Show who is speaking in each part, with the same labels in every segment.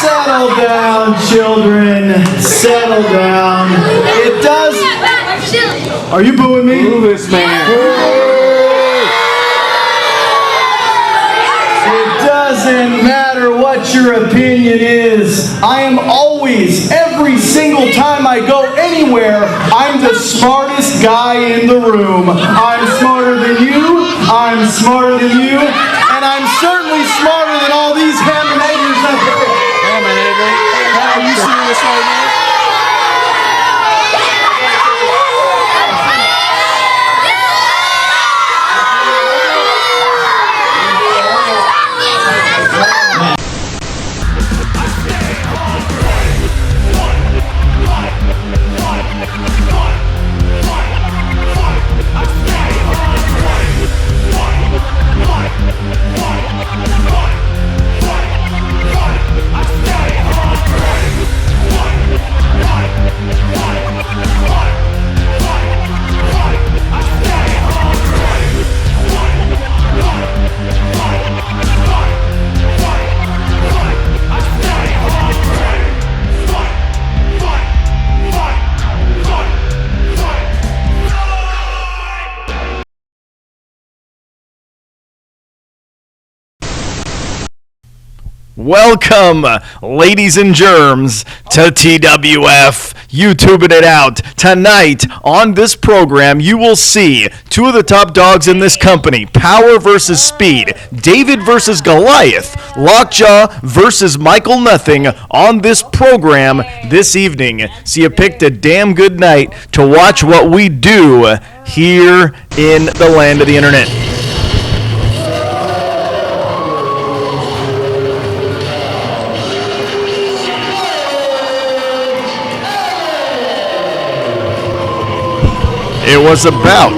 Speaker 1: Settle down, children. Settle down. It does. Are you booing me?
Speaker 2: Boo this man.
Speaker 1: It doesn't matter what your opinion is. I am always, every single time I go anywhere, I'm the smartest guy in the room. I'm smarter than you. I'm smarter than you. And I'm certainly smarter than all these Hammonders up there.
Speaker 2: Are you serious right now?
Speaker 3: Welcome, ladies and germs, to TWF YouTubing it out. Tonight, on this program, you will see two of the top dogs in this company, Power versus Speed, David versus Goliath, Lockjaw versus Michael Nothing on this program this evening. So you picked a damn good night to watch what we do here in the land of the internet. It was about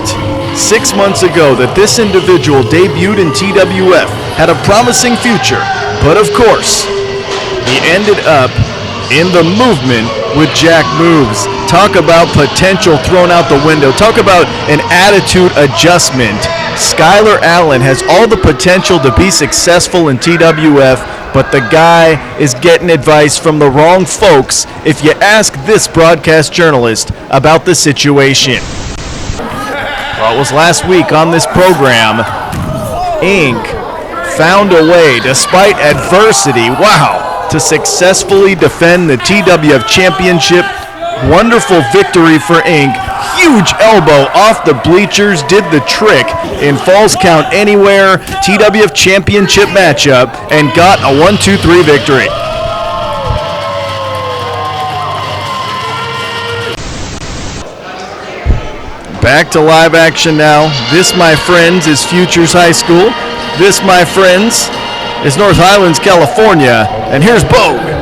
Speaker 3: 6 months ago that this individual debuted in TWF, had a promising future, but of course, he ended up in the movement with Jacc Movez. Talk about potential thrown out the window. Talk about an attitude adjustment. Skyler Allen has all the potential to be successful in TWF, but the guy is getting advice from the wrong folks if you ask this broadcast journalist about the situation. Well, it was last week on this program, Inc. found a way, despite adversity, to successfully defend the TWF Championship. Wonderful victory for Inc. Huge elbow off the bleachers, did the trick in Falls Count Anywhere TWF Championship matchup, and got a 1-2-3 victory. Back to live action now. This, my friends, is Futures High School. This, my friends, is North Highlands, California. And here's Bogue.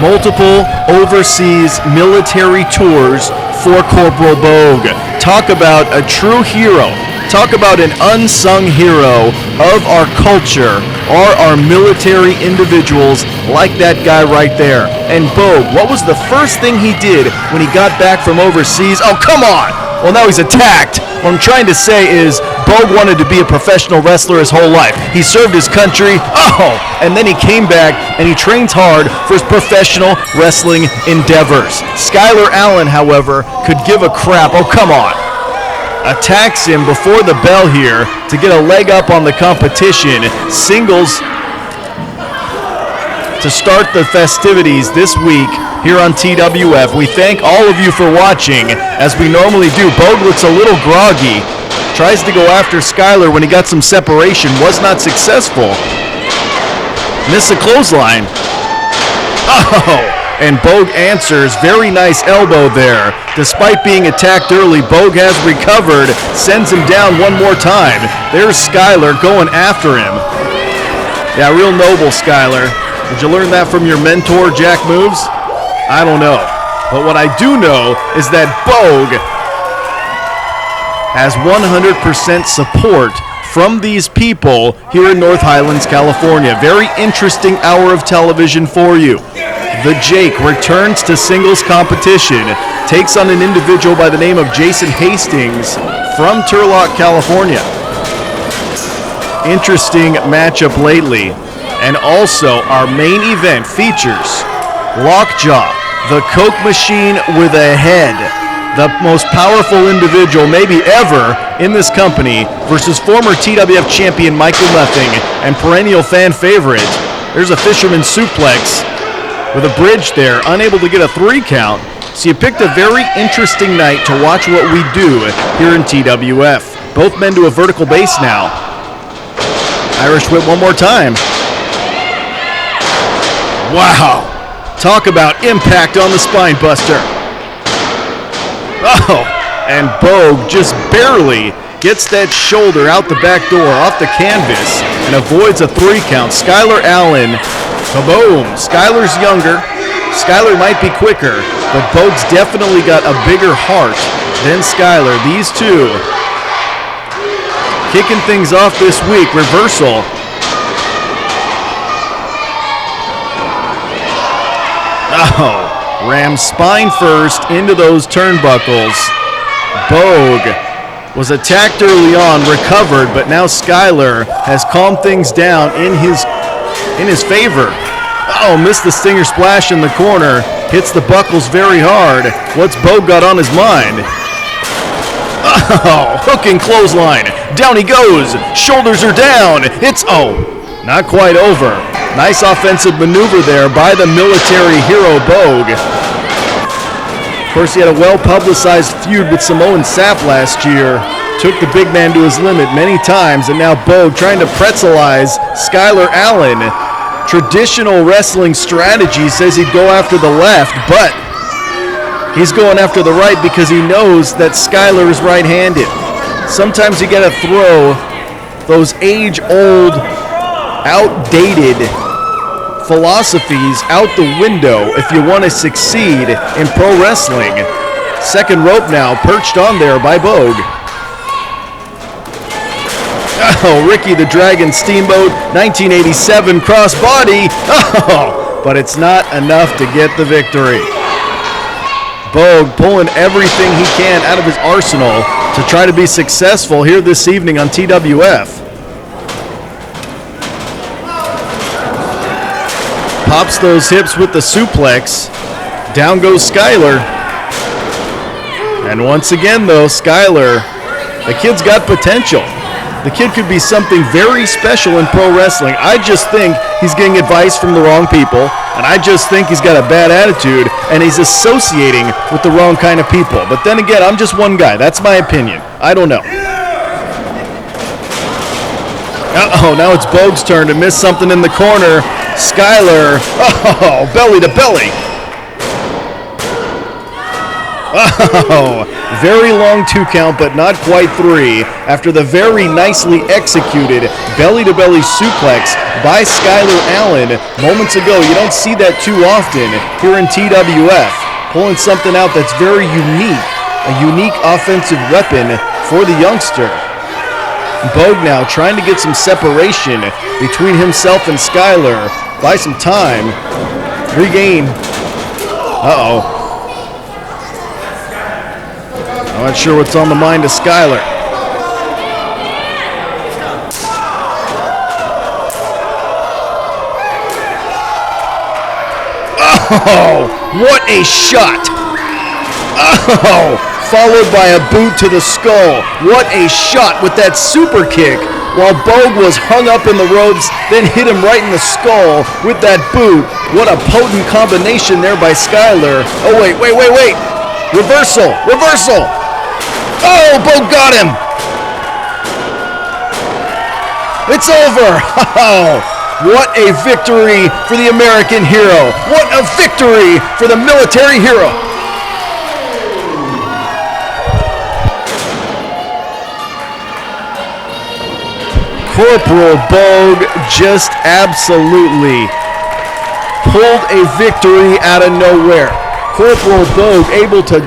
Speaker 3: Multiple overseas military tours for Corporal Bogue. Talk about a true hero. Talk about an unsung hero of our culture, are our military individuals like that guy right there. And Bogue, what was the first thing he did when he got back from overseas? Oh, come on! Well, now he's attacked. What I'm trying to say is Bogue wanted to be a professional wrestler his whole life. He served his country, and then he came back and he trains hard for his professional wrestling endeavors. Skyler Allen, however, could give a crap. Oh, come on. Attacks him before the bell here to get a leg up on the competition. Singles to start the festivities this week here on TWF. We thank all of you for watching, as we normally do. Bogue looks a little groggy. Tries to go after Skyler when he got some separation. Was not successful. Missed a clothesline. And Bogue answers. Very nice elbow there. Despite being attacked early, Bogue has recovered. Sends him down one more time. There's Skyler going after him. Yeah, real noble, Skyler. Did you learn that from your mentor, Jacc Movez? I don't know. But what I do know is that Bogue has 100% support from these people here in North Highlands, California. Very interesting hour of television for you. The Jacc returns to singles competition, takes on an individual by the name of Jason Hastings from Turlock, California. Interesting matchup lately. And also, our main event features Lockjaw, the Coke machine with a head, the most powerful individual maybe ever in this company, versus former TWF champion Michael Leffing and perennial fan favorite. There's a fisherman suplex with a bridge there, unable to get a 3 count. So you picked a very interesting night to watch what we do here in TWF. Both men to a vertical base now. Irish whip one more time. Wow. Talk about impact on the spine buster. Oh, and Bogue just barely gets that shoulder out the back door off the canvas and avoids a 3 count. Skyler Allen, kaboom. Skyler's younger. Skyler might be quicker, but Bogue's definitely got a bigger heart than Skyler. These two kicking things off this week. Reversal. Oh, ram spine first into those turnbuckles. Bogue was attacked early on, recovered, but now Skyler has calmed things down in his favor. Oh, missed the stinger splash in the corner. Hits the buckles very hard. What's Bogue got on his mind? Oh, hook and clothesline. Down he goes. Shoulders are down. It's, not quite over. Nice offensive maneuver there by the military hero Bogue. Of course, he had a well-publicized feud with Samoan Sap last year. Took the big man to his limit many times, and now Bogue trying to pretzelize Skyler Allen. Traditional wrestling strategy says he'd go after the left, but he's going after the right because he knows that Skyler is right-handed. Sometimes you gotta throw those age-old, outdated philosophies out the window if you want to succeed in pro wrestling. Second rope now, perched on there by Bogue. Oh, Ricky the Dragon Steamboat, 1987 crossbody. Oh, but it's not enough to get the victory. Bogue pulling everything he can out of his arsenal to try to be successful here this evening on TWF. Pops those hips with the suplex. Down goes Skyler. And once again, though, Skyler, the kid's got potential. The kid could be something very special in pro wrestling. I just think he's getting advice from the wrong people, and I just think he's got a bad attitude, and he's associating with the wrong kind of people. But then again, I'm just one guy. That's my opinion. I don't know. Uh-oh, now it's Bogue's turn to miss something in the corner. Skyler, belly to belly. Oh, very long 2 count, but not quite 3 after the very nicely executed belly-to-belly suplex by Skyler Allen moments ago. You don't see that too often here in TWF. Pulling something out that's very unique, a unique offensive weapon for the youngster. Bogue now trying to get some separation between himself and Skyler. Buy some time. Regain. Uh-oh. I'm not sure what's on the mind of Skyler. Oh, what a shot. Oh, followed by a boot to the skull. What a shot with that super kick. While Bogue was hung up in the ropes, then hit him right in the skull with that boot. What a potent combination there by Skyler. Oh, wait. Reversal. Oh, Bogue got him. It's over. Oh, what a victory for the American hero. What a victory for the military hero. Corporal Bogue just absolutely pulled a victory out of nowhere. Corporal Bogue able to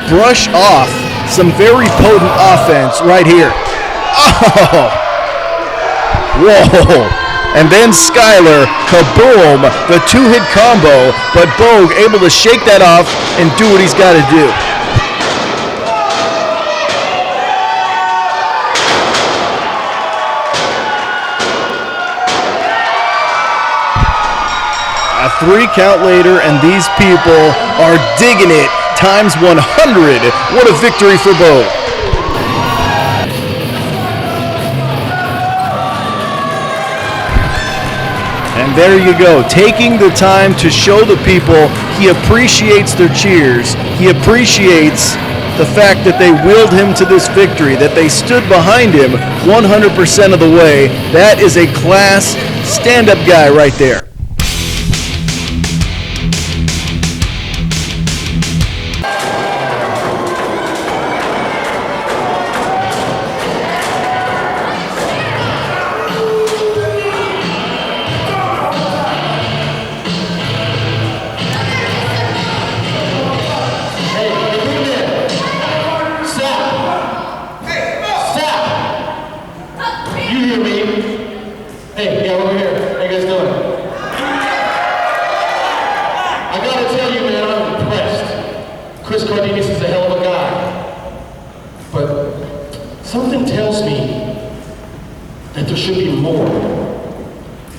Speaker 3: brush off some very potent offense right here. Oh, Whoa! And then Skyler, kaboom, the two-hit combo, but Bogue able to shake that off and do what he's got to do. A 3 count later, and these people are digging it times 100. What a victory for Bogue. And there you go, taking the time to show the people he appreciates their cheers. He appreciates the fact that they willed him to this victory, that they stood behind him 100% of the way. That is a class stand-up guy right there.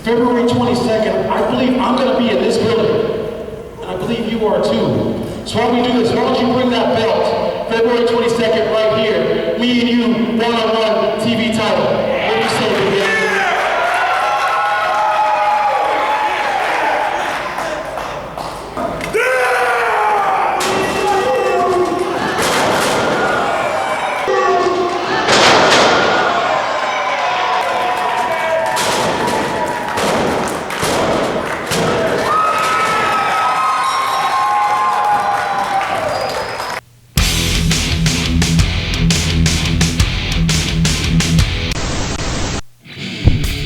Speaker 4: February 22nd, I believe I'm going to be in this building. And I believe you are too. So why don't we do this? Why don't you bring that belt? February 22nd, right here. Me and you, one-on-one TV title. What do you say, baby?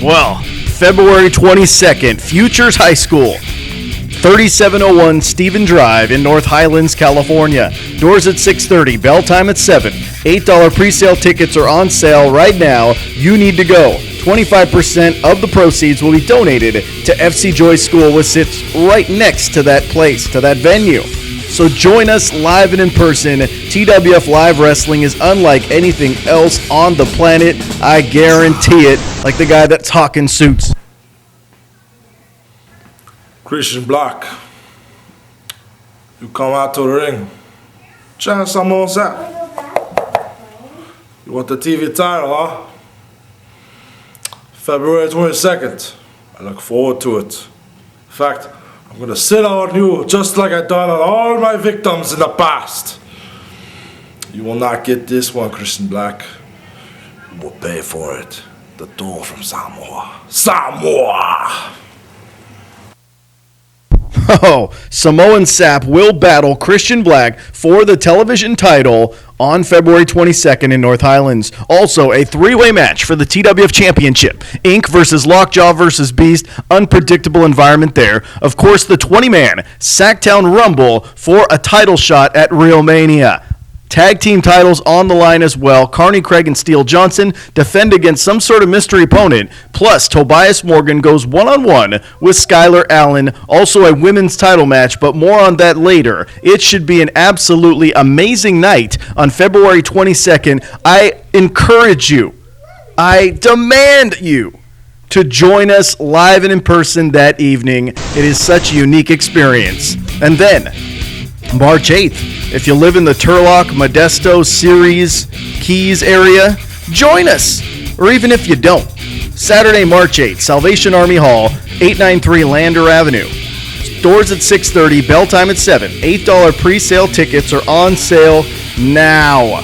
Speaker 3: Well, February 22nd, Futures High School, 3701 Stephen Drive in North Highlands, California. Doors at 6:30, bell time at 7. $8 pre-sale tickets are on sale right now. You need to go. 25% of the proceeds will be donated to FC Joy School, which sits right next to that place, to that venue. So join us live and in person. TWF Live Wrestling is unlike anything else on the planet. I guarantee it, like the guy that's hawking suits.
Speaker 5: Christian Black, you come out to the ring. Try some more sap. You want the TV title, huh? February 22nd. I look forward to it. In fact, I'm gonna sit on you just like I've done on all my victims in the past. You will not get this one, Christian Black. You will pay for it. The door from Samoa. Samoa!
Speaker 3: Oh, Samoan Sap will battle Christian Black for the television title on February 22nd in North Highlands. Also, a three-way match for the TWF Championship. Inc. versus Lockjaw versus Beast. Unpredictable environment there. Of course, the 20-man Sacktown Rumble for a title shot at Real Mania. Tag team titles on the line as well. Carney Craig and Steele Johnson defend against some sort of mystery opponent. Plus, Tobias Morgan goes one-on-one with Skyler Allen. Also a women's title match, but more on that later. It should be an absolutely amazing night on February 22nd. I encourage you, I demand you to join us live and in person that evening. It is such a unique experience. And then, March 8th, if you live in the Turlock, Modesto, Ceres, Keys area, join us. Or even if you don't, Saturday, March 8th, Salvation Army Hall, 893 Lander Avenue. Doors at 6:30, bell time at 7. $8 pre-sale tickets are on sale now.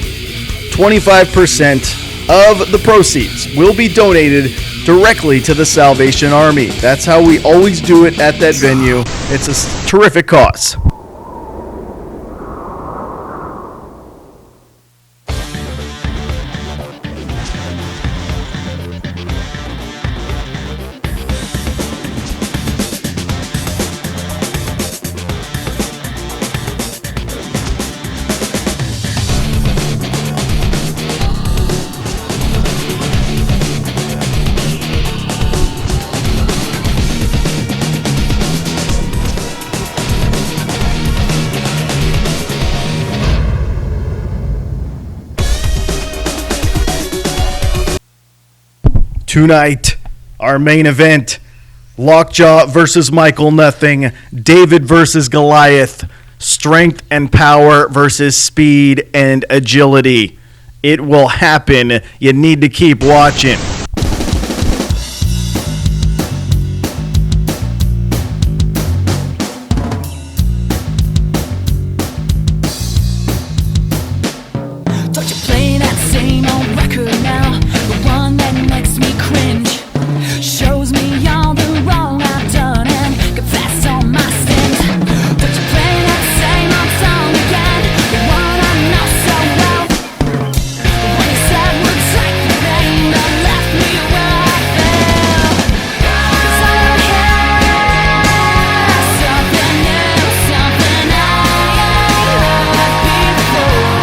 Speaker 3: 25% of the proceeds will be donated directly to the Salvation Army. That's how we always do it at that venue. It's a terrific cause. Tonight, our main event, Lockjaw versus Michael Nothing, David versus Goliath, strength and power versus speed and agility. It will happen. You need to keep watching.
Speaker 6: Don't you play that same old record now, the one that makes me cringe, shows me all the wrong I've done and confess all my sins. Don't you play that same old song again, the one I know so well, the one you said would take the pain that left me where I fell. 'Cause I don't hear something new, something I ain't heard before.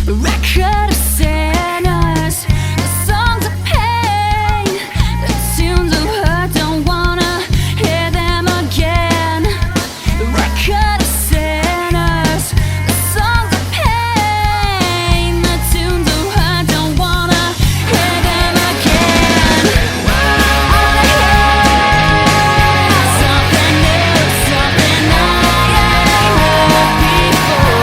Speaker 6: The record of sinners, the songs of pain, the tunes of hurt, don't wanna hear them again. The record of sinners, the songs of pain, the tunes of hurt, don't wanna hear them again. I wanna hear something new, something I ain't heard before.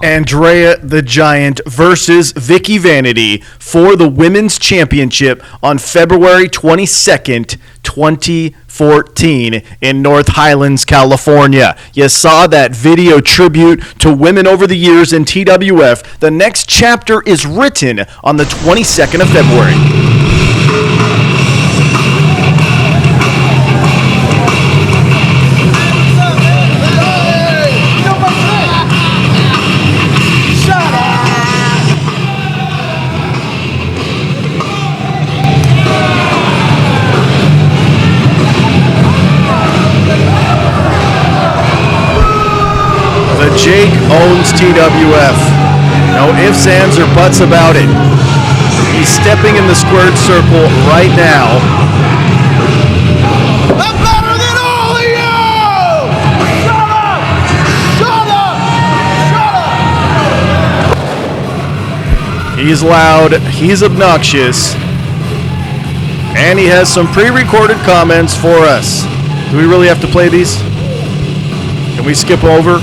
Speaker 3: Andrea the Giant versus Vicky Vanity for the Women's Championship on February 22nd, 2014 in North Highlands, California. You saw that video tribute to women over the years in TWF. The next chapter is written on the 22nd of February. Jake owns TWF. No ifs, ands, or buts about it. He's stepping in the squared circle right now.
Speaker 1: I'm better than all of you! Shut up! Shut up! Shut up!
Speaker 3: He's loud, he's obnoxious, and he has some pre-recorded comments for us. Do we really have to play these? Can we skip over?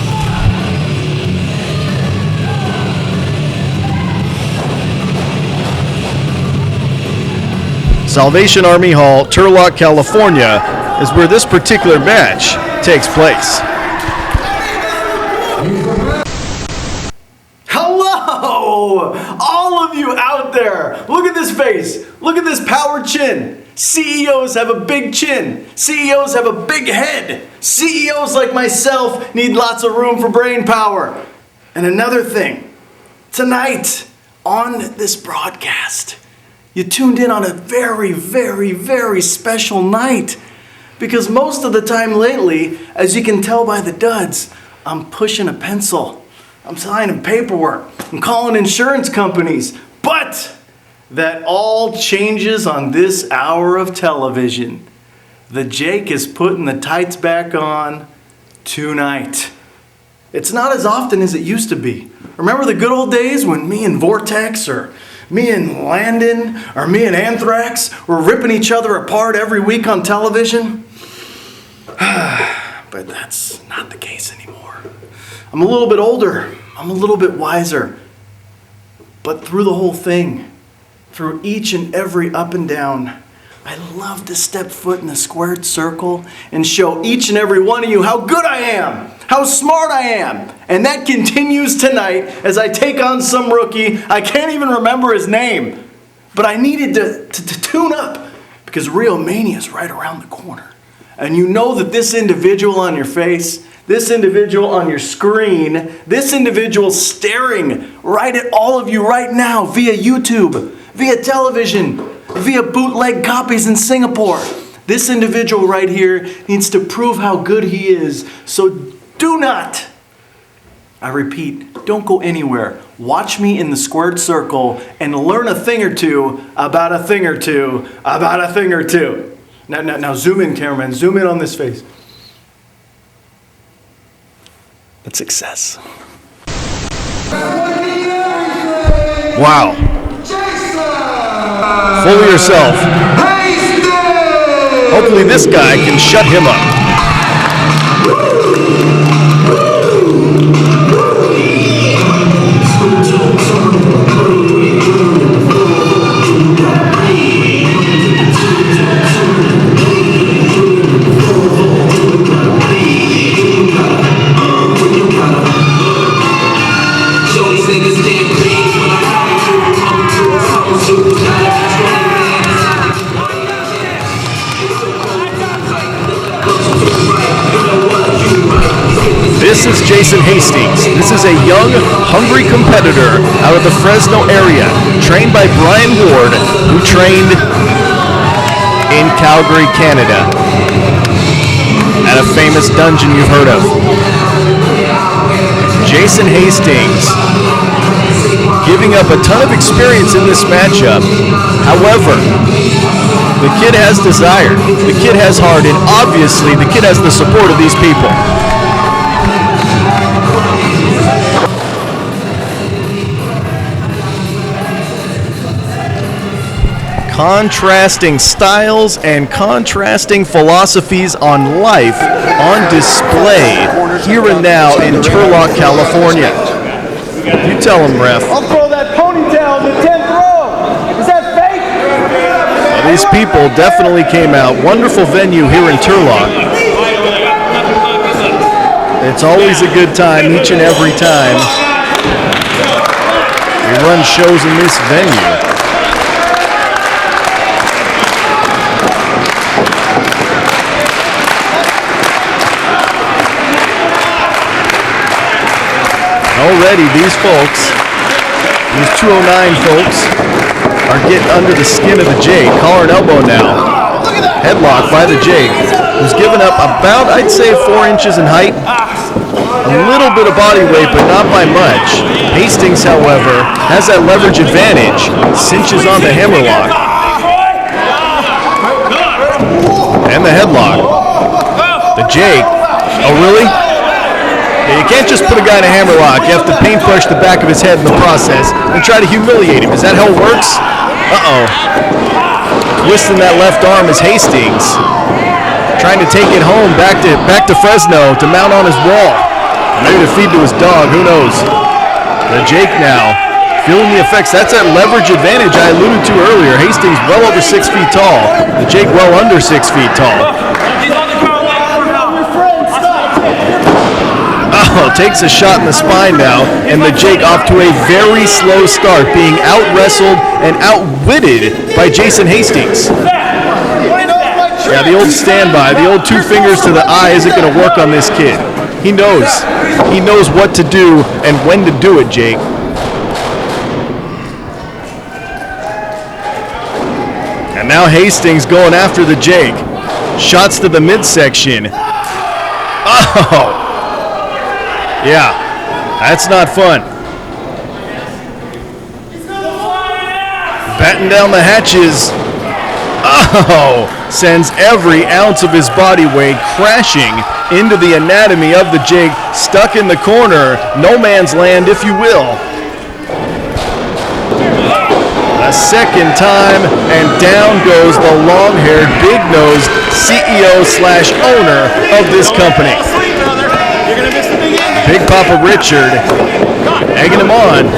Speaker 3: Salvation Army Hall, Turlock, California, is where this particular match takes place.
Speaker 1: Hello! All of you out there! Look at this face! Look at this power chin! CEOs have a big chin. CEOs have a big head. CEOs like myself need lots of room for brain power. And another thing, tonight on this broadcast, you tuned in on a very, very, very special night Because most of the time lately, as you can tell by the duds, I'm pushing a pencil. I'm signing paperwork. I'm calling insurance companies. But that all changes on this hour of television. The Jacc is putting the tights back on tonight. It's not as often as it used to be. Remember the good old days when me and Vortex or me and Landon or me and Anthrax were ripping each other apart every week on television? But that's not the case anymore. I'm a little bit older. I'm a little bit wiser. But through the whole thing, through each and every up and down, I love to step foot in the squared circle and show each and every one of you how good I am, how smart I am. And that continues tonight as I take on some rookie. I can't even remember his name, but I needed to tune up because Real Mania is right around the corner. And you know that this individual on your face, this individual on your screen, this individual staring right at all of you right now via YouTube, via television, via bootleg copies in Singapore. This individual right here needs to prove how good he is. So do not, I repeat, don't go anywhere. Watch me in the squared circle and learn a thing or two about a thing or two about a thing or two. Now zoom in, cameraman. Zoom in on this face. That's success.
Speaker 3: Wow. Full of yourself. Hopefully this guy can shut him up. This is Jason Hastings. This is a young, hungry competitor out of the Fresno area, trained by Brian Ward, who trained in Calgary, Canada, at a famous dungeon you've heard of. Jason Hastings giving up a ton of experience in this matchup. However, the kid has desire, the kid has heart, and obviously the kid has the support of these people. Contrasting styles and contrasting philosophies on life on display here and now in Turlock, California. You tell him, ref.
Speaker 1: I'll throw that ponytail in the 10th row. Is that fake?
Speaker 3: Well, these people definitely came out. Wonderful venue here in Turlock. It's always a good time each and every time we run shows in this venue. Already these folks, these 209 folks, are getting under the skin of the Jacc. Collar and elbow now. Headlock by the Jacc, who's given up about, I'd say, 4 inches in height. A little bit of body weight, but not by much. Hastings, however, has that leverage advantage. Cinches on the hammerlock. And the headlock. The Jacc. Oh, really? Yeah, you can't just put a guy in a hammerlock. You have to paintbrush the back of his head in the process and try to humiliate him. Is that how it works? Uh-oh. Twisting that left arm is Hastings. Trying to take it home back to Fresno to mount on his wall. Maybe to feed to his dog, who knows. The Jacc now, feeling the effects. That's that leverage advantage I alluded to earlier. Hastings well over 6 feet tall. The Jacc well under 6 feet tall. Oh, takes a shot in the spine now, and the Jacc off to a very slow start, being out-wrestled and outwitted by Jason Hastings. Yeah, the old standby, the old 2 fingers to the eye isn't going to work on this kid. He knows. He knows what to do and when to do it, Jacc. And now Hastings going after the Jacc. Shots to the midsection. Oh! Yeah, that's not fun. Batten down the hatches. Oh! Sends every ounce of his body weight crashing into the anatomy of the Jake, stuck in the corner. No man's land, if you will. A second time, and down goes the long-haired, big-nosed CEO/owner of this company. Big Papa Richard, egging him on.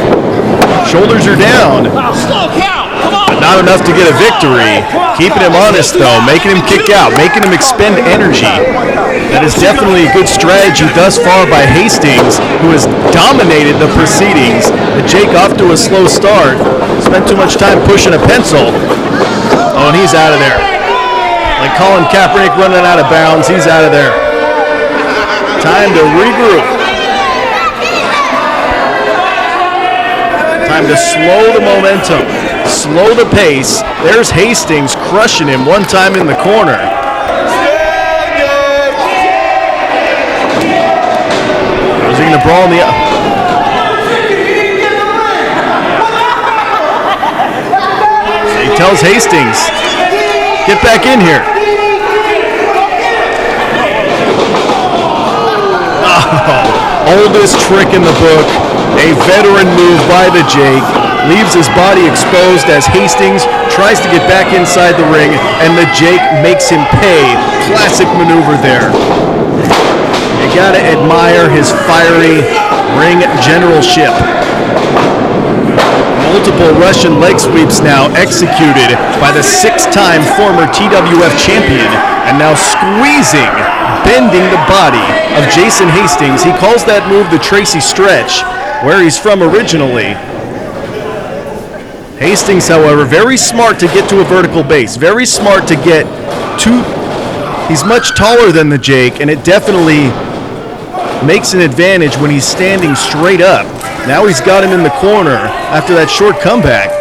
Speaker 3: Shoulders are down. But not enough to get a victory. Keeping him honest, though, making him kick out, making him expend energy. That is definitely a good strategy thus far by Hastings, who has dominated the proceedings. The Jake off to a slow start. Spent too much time pushing a pencil. Oh, and he's out of there. Like Colin Kaepernick running out of bounds, he's out of there. Time to regroup. Time to slow the momentum, slow the pace. There's Hastings crushing him one time in the corner. Is he going to brawl in the... So he tells Hastings, get back in here. Oh, oldest trick in the book. A veteran move by the Jake. Leaves his body exposed as Hastings tries to get back inside the ring, and the Jake makes him pay. Classic maneuver there. You gotta admire his fiery ring generalship. Multiple Russian leg sweeps now executed by the 6-time former TWF champion, and now squeezing, bending the body of Jason Hastings. He calls that move the Tracy Stretch, where he's from originally. Hastings, however, very smart to get to a vertical base. Very smart to get to... He's much taller than the Jake, and it definitely makes an advantage when he's standing straight up. Now he's got him in the corner after that short comeback.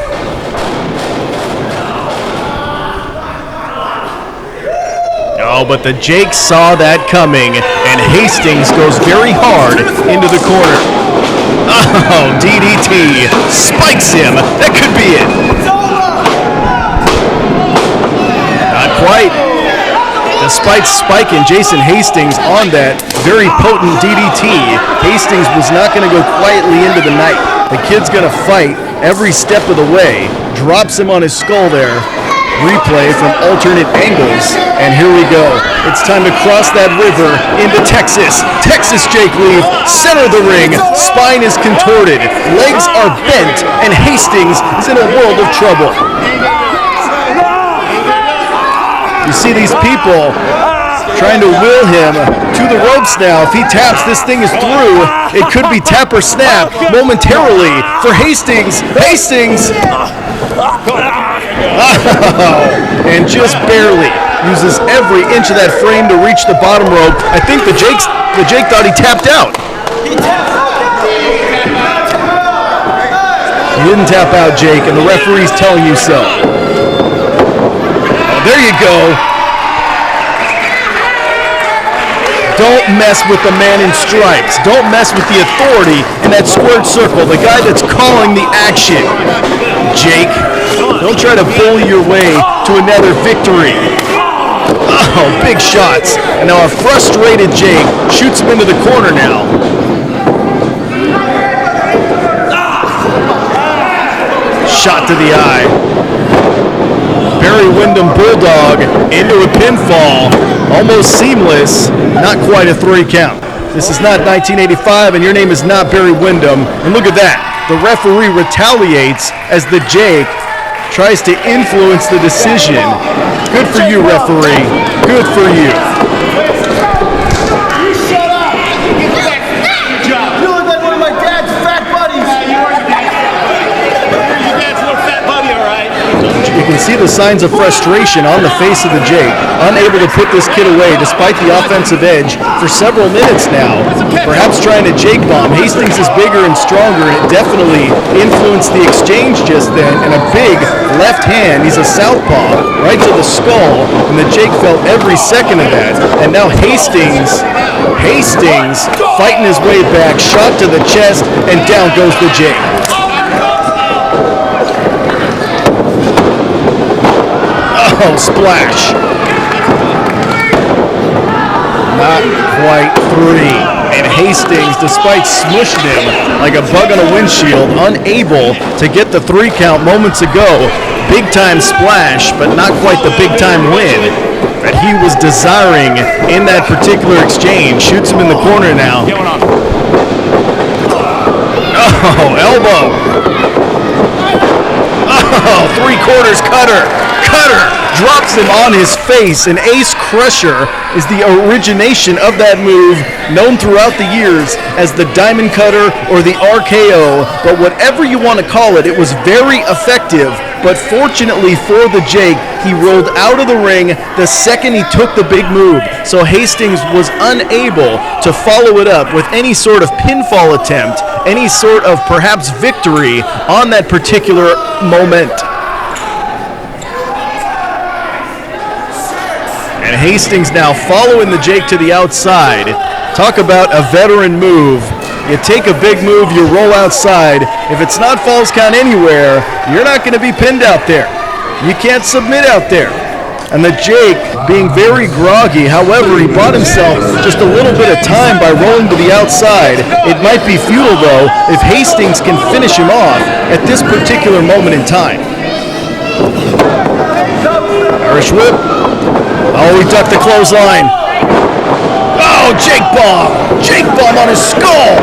Speaker 3: Oh, but the Jake saw that coming, and Hastings goes very hard into the corner. Oh, DDT spikes him. That could be it. Not quite. Despite spiking Jason Hastings on that very potent DDT, Hastings was not going to go quietly into the night. The kid's going to fight every step of the way. Drops him on his skull there. Replay from alternate angles, and here we go. It's time to cross that river into Texas. Texas Jake leave, center of the ring, spine is contorted, legs are bent, and Hastings is in a world of trouble. You see these people trying to will him to the ropes now. If he taps, this thing is through. It could be tap or snap momentarily for Hastings. Hastings! And just barely uses every inch of that frame to reach the bottom rope. I think the Jake thought he tapped out. You didn't tap out, Jake, and the referee's telling you so. Oh, there you go. Don't mess with the man in stripes. Don't mess with the authority in that squared circle, the guy that's calling the action. Jake, don't try to bully your way to another victory. Oh, big shots. And now a frustrated Jake shoots him into the corner now. Shot to the eye. Barry Windham Bulldog into a pinfall. Almost seamless. Not quite a 3 count. This is not 1985, and your name is not Barry Windham. And look at that. The referee retaliates as the Jake tries to influence the decision. Good for you, referee. Good for you.
Speaker 1: You shut up! Good job. You look like one of my dad's fat buddies.
Speaker 4: You are your dad's little fat buddy, all right?
Speaker 3: You can see the signs of frustration on the face of the Jake, unable to put this kid away despite the offensive edge for several minutes now. Perhaps trying to Jake bomb. Hastings is bigger and stronger, and it definitely influenced the exchange just then. And a big left hand, he's a southpaw, right to the skull, and the Jake felt every second of that. And now Hastings fighting his way back, shot to the chest, and down goes the Jake. Oh, splash. Not quite three. And Hastings, despite smushing him like a bug on a windshield, unable to get the 3 count moments ago. Big time splash, but not quite the big time win that he was desiring in that particular exchange. Shoots him in the corner now. Oh, elbow. Oh, 3/4 cutter. Drops him on his face. An ace crusher is the origination of that move, known throughout the years as the diamond cutter or the RKO. But whatever you want to call it, it was very effective. But fortunately for the Jake, he rolled out of the ring the second he took the big move. So Hastings was unable to follow it up with any sort of pinfall attempt, any sort of perhaps victory on that particular moment. And Hastings now following the Jake to the outside. Talk about a veteran move. You take a big move, you roll outside. If it's not falls count anywhere, you're not going to be pinned out there. You can't submit out there. And the Jake being very groggy, however, he bought himself just a little bit of time by rolling to the outside. It might be futile, though, if Hastings can finish him off at this particular moment in time. Irish whip. Oh, he ducked the clothesline. Oh, Jake bomb. Jake bomb on his skull.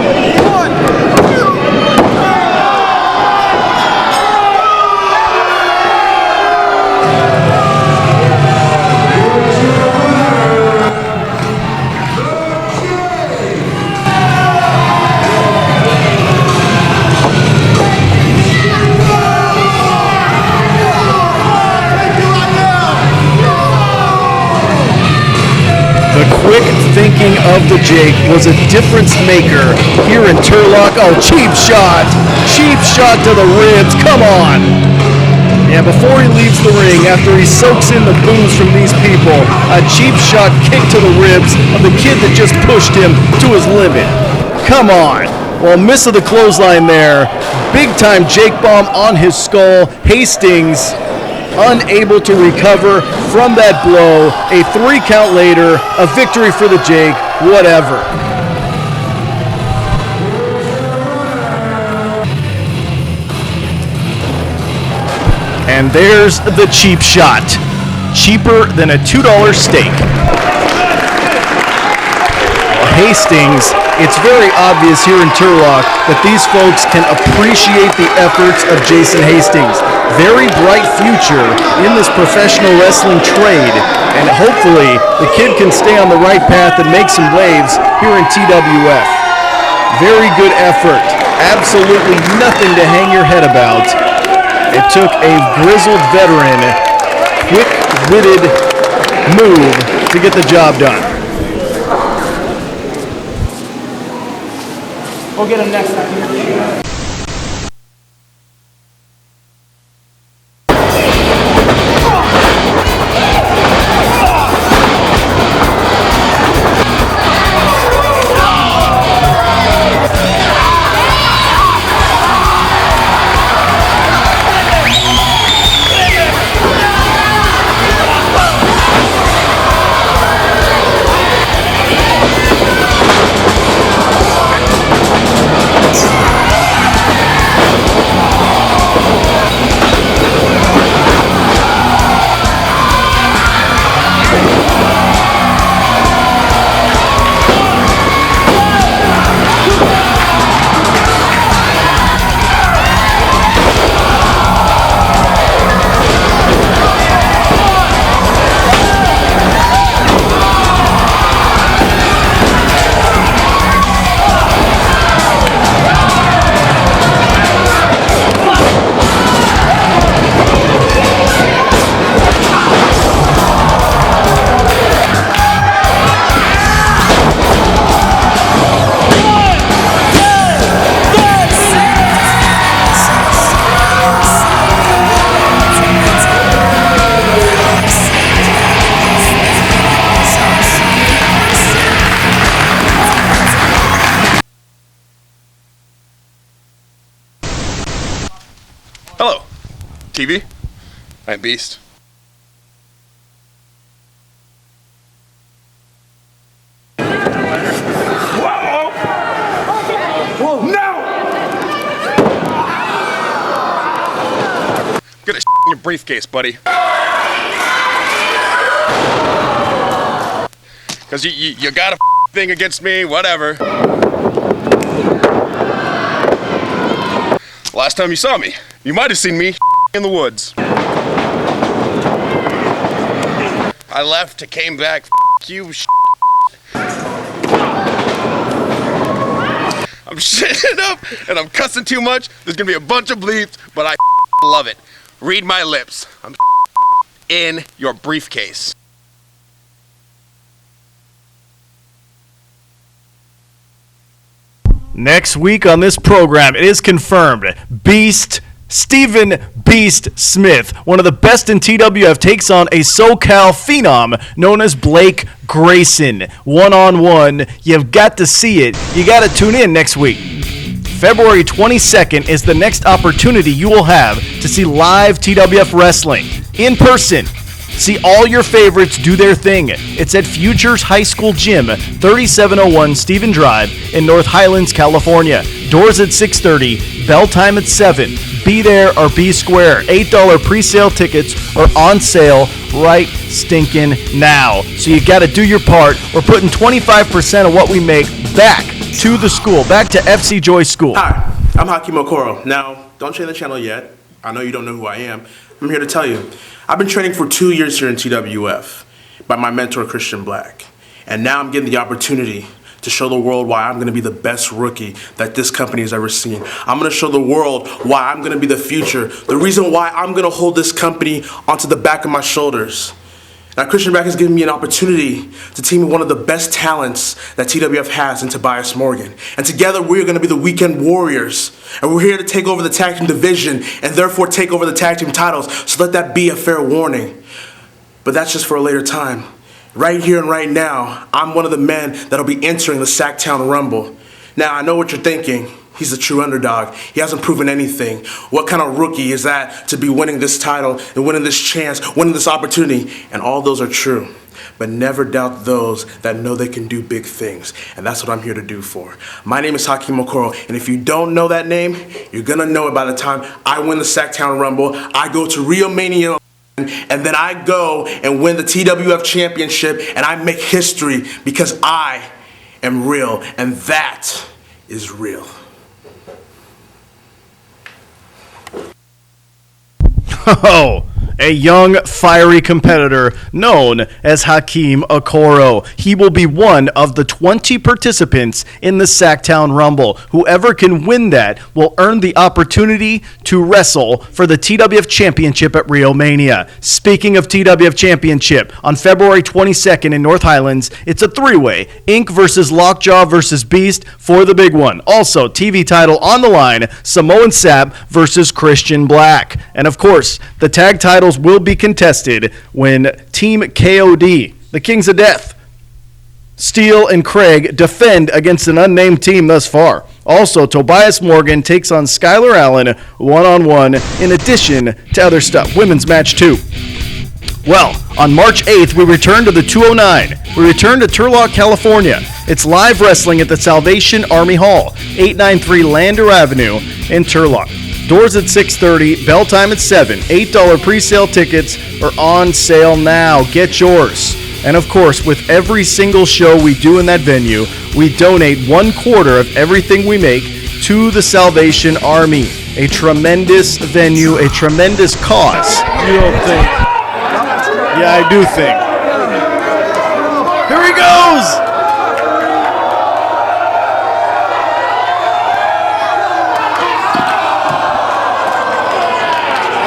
Speaker 3: The quick thinking of the Jake was a difference maker here in Turlock. Oh, cheap shot to the ribs, come on. Yeah, before he leaves the ring, after he soaks in the booze from these people, a cheap shot kick to the ribs of the kid that just pushed him to his limit. Come on. Well, miss of the clothesline there. Big time Jake bomb on his skull. Hastings unable to recover from that blow. A 3 count later, a victory for the Jake, whatever. And there's the cheap shot. Cheaper than a $2 steak. Hastings, it's very obvious here in Turlock that these folks can appreciate the efforts of Jason Hastings. Very bright future in this professional wrestling trade, and hopefully the kid can stay on the right path and make some waves here in TWF. Very good effort. Absolutely nothing to hang your head about. It took a grizzled veteran, quick-witted move to get the job done.
Speaker 2: We'll get him next time.
Speaker 7: TV? I'm Beast. Get a in your briefcase, buddy. Because you got a thing against me, whatever. Last time you saw me, you might have seen me in the woods. I left, came back, you I'm shitting up and I'm cussing too much. There's gonna be a bunch of bleeps, but I love it. Read my lips. I'm in your briefcase.
Speaker 3: Next week on this program, it is confirmed. Beast Stephen Beast Smith, one of the best in TWF, takes on a SoCal phenom known as Blake Grayson. One-on-one. You've got to see it. You got to tune in next week. February 22nd is the next opportunity you will have to see live TWF wrestling in person. See all your favorites do their thing. It's at Futures High School Gym, 3701 Stephen Drive in North Highlands, California. Doors at 6:30, bell time at 7. Be there or be square. $8 pre-sale tickets are on sale right stinking now. So you got to do your part. We're putting 25% of what we make back to the school, back to FC Joy School.
Speaker 8: Hi, I'm Hakeem Okoro. Now, don't change the channel yet. I know you don't know who I am. I'm here to tell you. I've been training for 2 years here in TWF by my mentor, Christian Black. And now I'm getting the opportunity to show the world why I'm going to be the best rookie that this company has ever seen. I'm going to show the world why I'm going to be the future, the reason why I'm going to hold this company onto the back of my shoulders. Now, Christian Black has given me an opportunity to team with one of the best talents that TWF has in Tobias Morgan. And together, we're going to be the Weekend Warriors. And we're here to take over the tag team division and therefore take over the tag team titles. So let that be a fair warning. But that's just for a later time. Right here and right now, I'm one of the men that'll be entering the Sacktown Rumble. Now, I know what you're thinking. He's a true underdog. He hasn't proven anything. What kind of rookie is that to be winning this title and winning this chance, winning this opportunity? And all those are true. But never doubt those that know they can do big things. And that's what I'm here to do for. My name is Hakeem Okoro. And if you don't know that name, you're going to know it by the time I win the Sacktown Rumble. I go to Rio Mania. And then I go and win the TWF Championship. And I make history because I am real. And that is real.
Speaker 3: Oh, a young, fiery competitor known as Hakeem Okoro. He will be one of the 20 participants in the Sacktown Rumble. Whoever can win that will earn the opportunity to wrestle for the TWF Championship at Rio Mania. Speaking of TWF Championship, on February 22nd in North Highlands, it's a three-way. Inc. versus Lockjaw versus Beast for the big one. Also, TV title on the line, Samoan Sap versus Christian Black. And of course, the tag titles will be contested when Team KOD, the Kings of Death, Steele and Craig defend against an unnamed team thus far. Also, Tobias Morgan takes on Skyler Allen one-on-one in addition to other stuff. Women's match 2. Well, on March 8th, we return to the 209. We return to Turlock, California. It's live wrestling at the Salvation Army Hall, 893 Lander Avenue in Turlock. Doors at 6:30, bell time at 7. $8 pre-sale tickets are on sale now. Get yours. And of course, with every single show we do in that venue, we donate 1/4 of everything we make to the Salvation Army. A tremendous venue, a tremendous cause. You don't think? Yeah, I do think. Here he goes!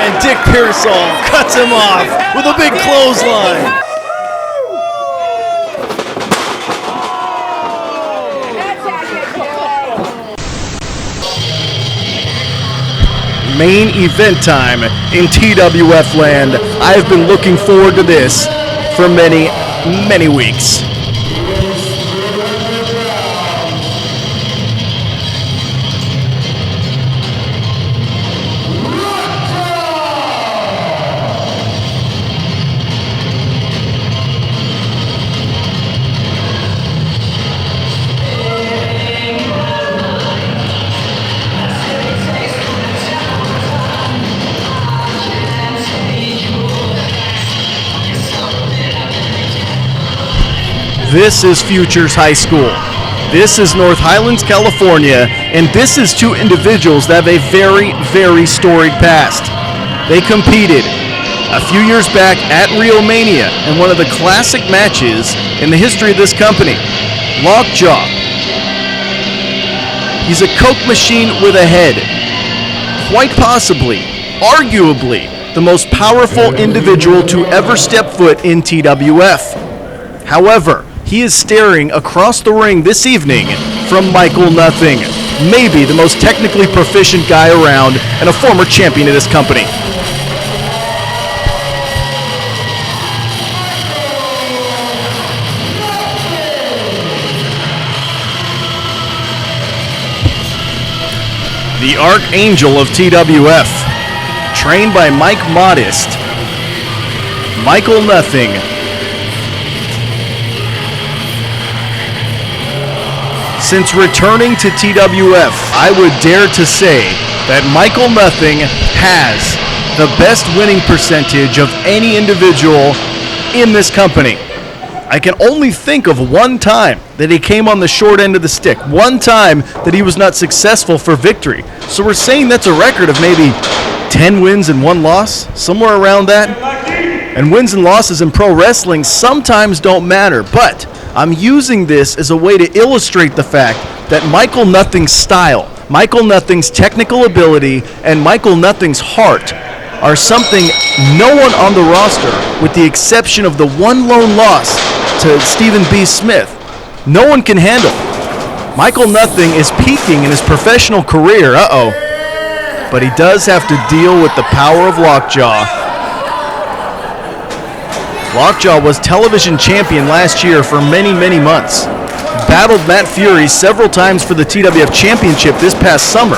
Speaker 3: And Dick Pearsall cuts him off with a big clothesline. Main event time in TWF land. I've been looking forward to this for many, many weeks. This is Futures High School. This is North Highlands, California, and this is two individuals that have a very, very storied past. They competed a few years back at Rio Mania in one of the classic matches in the history of this company. Lockjaw. He's a Coke machine with a head. Quite possibly, arguably, the most powerful individual to ever step foot in TWF. However, he is staring across the ring this evening from Michael Nothing, maybe the most technically proficient guy around and a former champion of this company. The Archangel of TWF, trained by Mike Modest, Michael Nothing. Since returning to TWF, I would dare to say that Michael Nothing has the best winning percentage of any individual in this company. I can only think of one time that he came on the short end of the stick, one time that he was not successful for victory. So we're saying that's a record of maybe 10 wins and 1 loss, somewhere around that. And wins and losses in pro wrestling sometimes don't matter, but I'm using this as a way to illustrate the fact that Michael Nothing's style, Michael Nothing's technical ability, and Michael Nothing's heart are something no one on the roster, with the exception of the one lone loss to Stephen B. Smith, no one can handle. Michael Nothing is peaking in his professional career, but he does have to deal with the power of Lockjaw. Lockjaw was television champion last year for many, many months. Battled Matt Fury several times for the TWF Championship this past summer.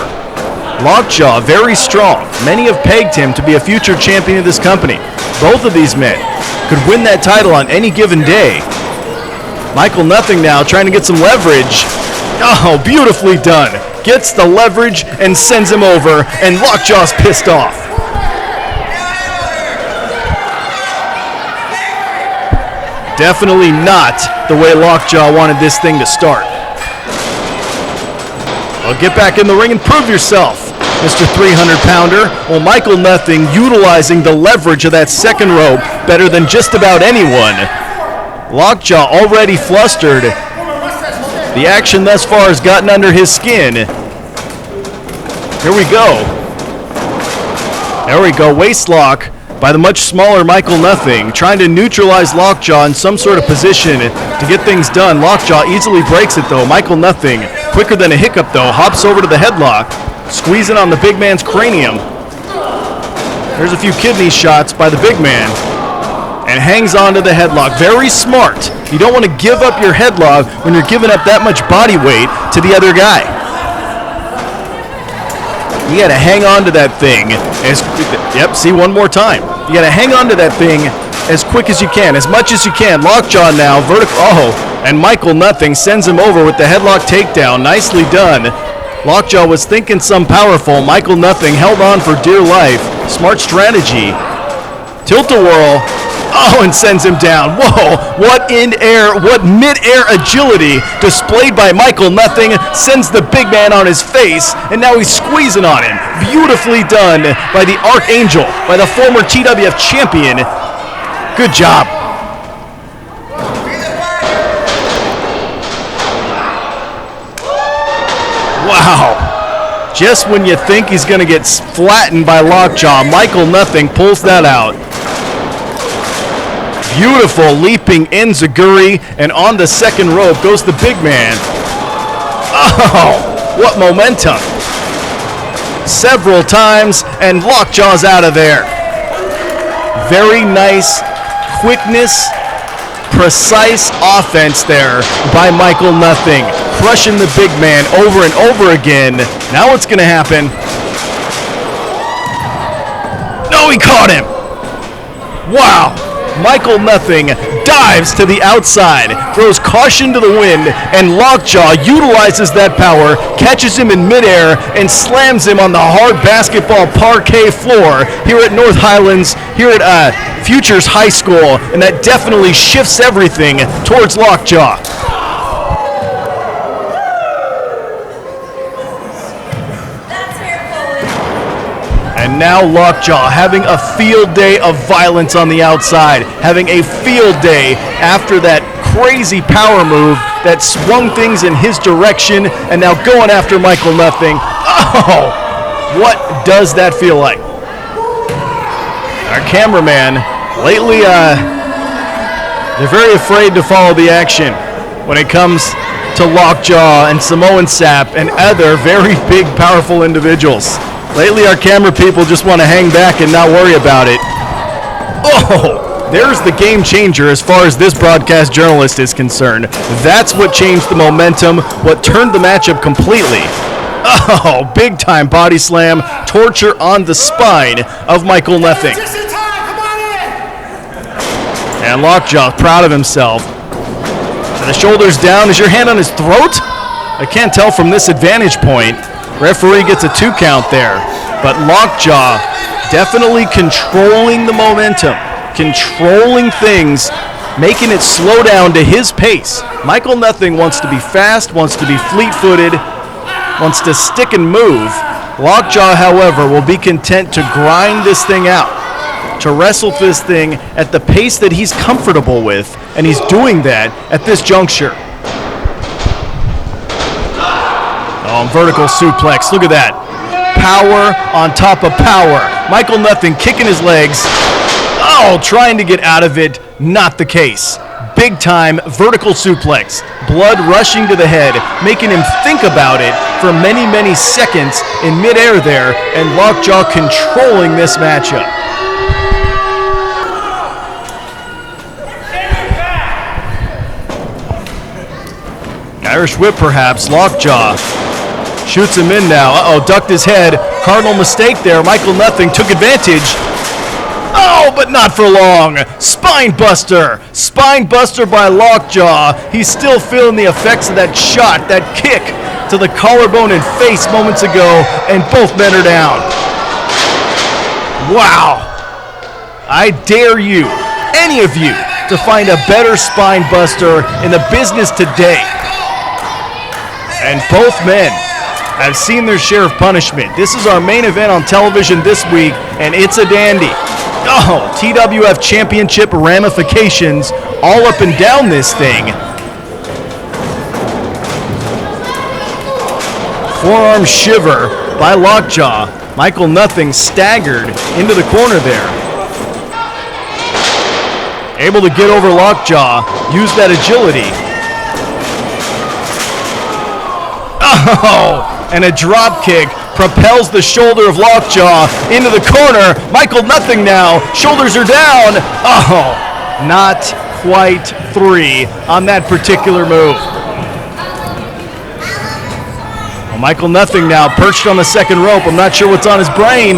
Speaker 3: Lockjaw, very strong. Many have pegged him to be a future champion of this company. Both of these men could win that title on any given day. Michael Nothing now trying to get some leverage. Oh, beautifully done. Gets the leverage and sends him over, and Lockjaw's pissed off. Definitely not the way Lockjaw wanted this thing to start. Well, get back in the ring and prove yourself, Mr. 300-pounder. Well, Michael Nothing utilizing the leverage of that second rope better than just about anyone. Lockjaw already flustered. The action thus far has gotten under his skin. Here we go. There we go, waist lock by the much smaller Michael Nothing, trying to neutralize Lockjaw in some sort of position to get things done. Lockjaw easily breaks it though. Michael Nothing, quicker than a hiccup though, hops over to the headlock, squeezing on the big man's cranium. There's a few kidney shots by the big man, and hangs on to the headlock. Very smart. You don't want to give up your headlock when you're giving up that much body weight to the other guy. You gotta hang on to that thing see, one more time. You gotta hang on to that thing as quick as you can, as much as you can. Lockjaw now, vertical, and Michael Nothing sends him over with the headlock takedown. Nicely done. Lockjaw was thinking some powerful. Michael Nothing held on for dear life. Smart strategy. Tilt-a-whirl. And sends him down. Whoa, what mid-air agility displayed by Michael Nothing. Sends the big man on his face, and now he's squeezing on him. Beautifully done by the Archangel, by the former TWF champion. Good job. Wow. Just when you think he's going to get flattened by Lockjaw, Michael Nothing pulls that out. Beautiful leaping enziguri, and on the second rope goes the big man. What momentum. Several times, and Lockjaw's out of there. Very nice quickness, precise offense there by Michael Nothing. Crushing the big man over and over again. Now what's going to happen? No, he caught him. Wow. Michael Nothing dives to the outside, throws caution to the wind, and Lockjaw utilizes that power, catches him in midair, and slams him on the hard basketball parquet floor here at North Highlands, here at Futures High School, and that definitely shifts everything towards Lockjaw. And now Lockjaw having a field day of violence on the outside, having a field day after that crazy power move that swung things in his direction, and now going after Michael Nothing. Oh, what does that feel like? Our cameraman, lately, they're very afraid to follow the action when it comes to Lockjaw and Samoan Sap and other very big, powerful individuals. Lately, our camera people just want to hang back and not worry about it. Oh, there's the game changer as far as this broadcast journalist is concerned. That's what changed the momentum, what turned the matchup completely. Oh, big time body slam, torture on the spine of Michael Nothing. And Lockjaw proud of himself. And the shoulders down. Is your hand on his throat? I can't tell from this advantage point. Referee gets a 2 count there, but Lockjaw definitely controlling the momentum, controlling things, making it slow down to his pace. Michael Nothing wants to be fast, wants to be fleet-footed, wants to stick and move. Lockjaw, however, will be content to grind this thing out, to wrestle this thing at the pace that he's comfortable with, and he's doing that at this juncture. Oh, vertical suplex. Look at that. Power on top of power. Michael Nothing kicking his legs. Oh, trying to get out of it. Not the case. Big time vertical suplex. Blood rushing to the head, making him think about it for many, many seconds in midair there, and Lockjaw controlling this matchup. Irish whip perhaps. Lockjaw shoots him in now. Uh-oh, ducked his head. Cardinal mistake there. Michael Nothing took advantage. Oh, but not for long. Spine buster. Spine buster by Lockjaw. He's still feeling the effects of that shot, that kick to the collarbone and face moments ago, and both men are down. Wow. I dare you, any of you, to find a better spine buster in the business today. And both men have seen their share of punishment. This is our main event on television this week, and it's a dandy. Oh, TWF Championship ramifications all up and down this thing. Forearm shiver by Lockjaw. Michael Nothing staggered into the corner there. Able to get over Lockjaw, use that agility. Oh! And a drop kick propels the shoulder of Lockjaw into the corner. Michael Nothing now. Shoulders are down. Oh, not quite 3 on that particular move. Well, Michael Nothing now perched on the second rope. I'm not sure what's on his brain.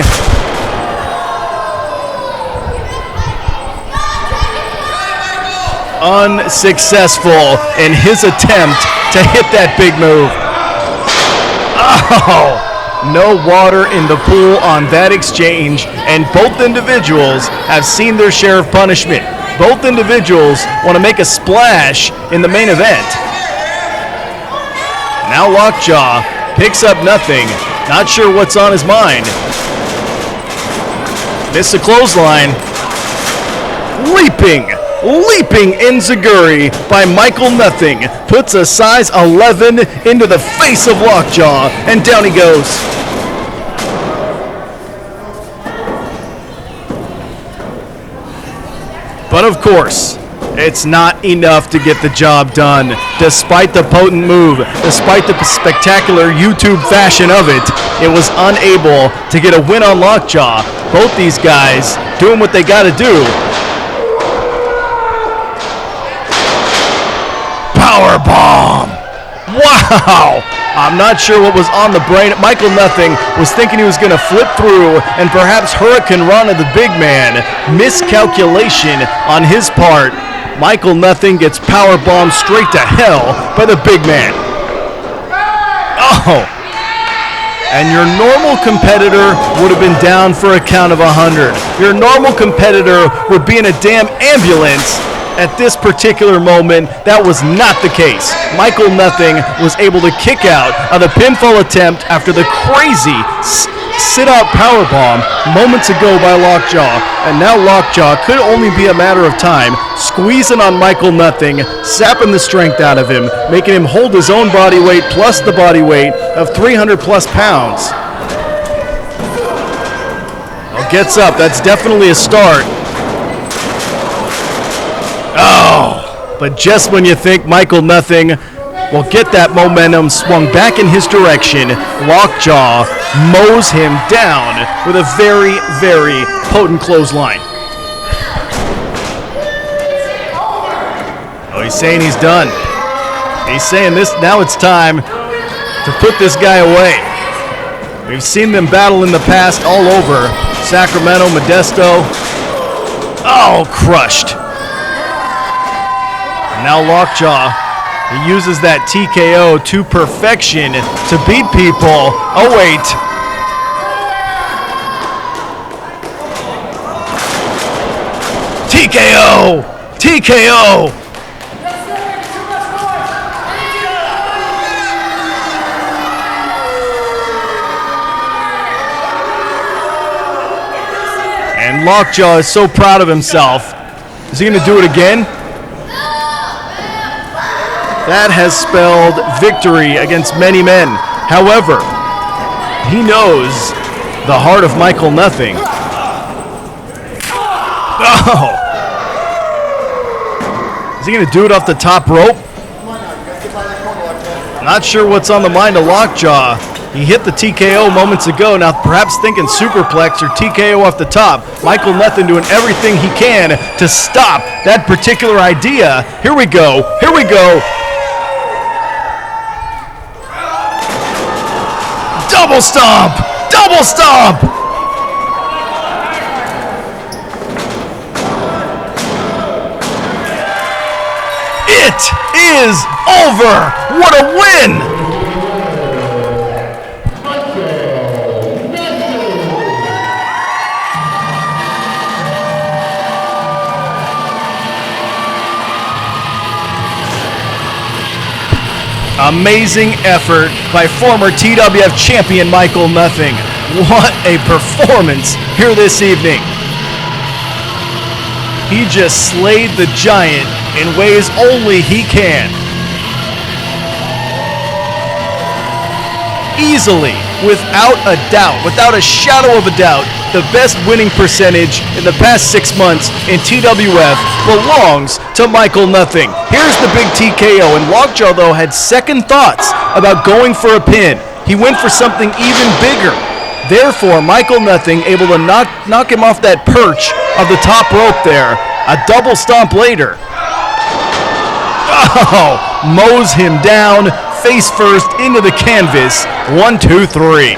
Speaker 3: Unsuccessful in his attempt to hit that big move. Oh, no water in the pool on that exchange, and both individuals have seen their share of punishment. Both individuals want to make a splash in the main event. Now Lockjaw picks up Nothing, not sure what's on his mind. Missed a clothesline. Leaping enziguri by Michael Nothing puts a size 11 into the face of Lockjaw, and down he goes. But of course, it's not enough to get the job done. Despite the potent move, despite the spectacular YouTube fashion of it, it was unable to get a win on Lockjaw. Both these guys doing what they gotta do. Power bomb! Wow! I'm not sure what was on the brain. Michael Nothing was thinking he was going to flip through and perhaps Hurricane Run of the big man. Miscalculation on his part. Michael Nothing gets powerbombed straight to hell by the big man. Oh! And your normal competitor would have been down for a count of 100. Your normal competitor would be in a damn ambulance. At this particular moment, that was not the case. Michael Nothing was able to kick out of the pinfall attempt after the crazy sit-out powerbomb moments ago by Lockjaw. And now Lockjaw could only be a matter of time, squeezing on Michael Nothing, sapping the strength out of him, making him hold his own body weight plus the body weight of 300 plus pounds. Well, gets up. That's definitely a start. Oh, but just when you think Michael Nothing will get that momentum swung back in his direction, Lockjaw mows him down with a very, very potent clothesline. Oh, he's saying he's done. He's saying this now it's time to put this guy away. We've seen them battle in the past all over. Sacramento, Modesto. Oh, crushed. Now Lockjaw, he uses that TKO to perfection to beat people. Oh, wait. TKO! TKO! And Lockjaw is so proud of himself. Is he going to do it again? That has spelled victory against many men. However, he knows the heart of Michael Nothing. Oh! Is he going to do it off the top rope? Not sure what's on the mind of Lockjaw. He hit the TKO moments ago, now perhaps thinking superplex or TKO off the top. Michael Nothing doing everything he can to stop that particular idea. Here we go. Here we go. Double stomp! Double stomp! It is over! What a win! Amazing effort by former TWF Champion Michael Nothing. What a performance here this evening. He just slayed the giant in ways only he can. Easily, without a doubt, without a shadow of a doubt, the best winning percentage in the past 6 months in TWF belongs to Michael Nothing. Here's the big TKO, and Lockjaw, though, had second thoughts about going for a pin. He went for something even bigger. Therefore, Michael Nothing able to knock him off that perch of the top rope there. A double stomp later. Oh, mows him down, face first into the canvas. 1, 2, 3.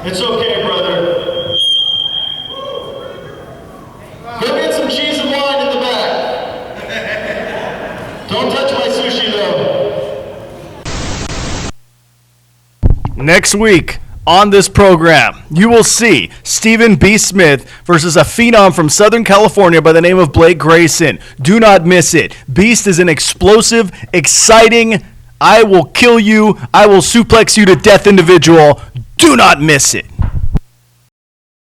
Speaker 4: It's okay, brother. Go get some cheese and wine in the back. Don't touch my sushi, though.
Speaker 3: Next week on this program, you will see Stephen B. Smith versus a phenom from Southern California by the name of Blake Grayson. Do not miss it. Beast is an explosive, exciting, I will kill you, I will suplex you to death individual. Do not miss it.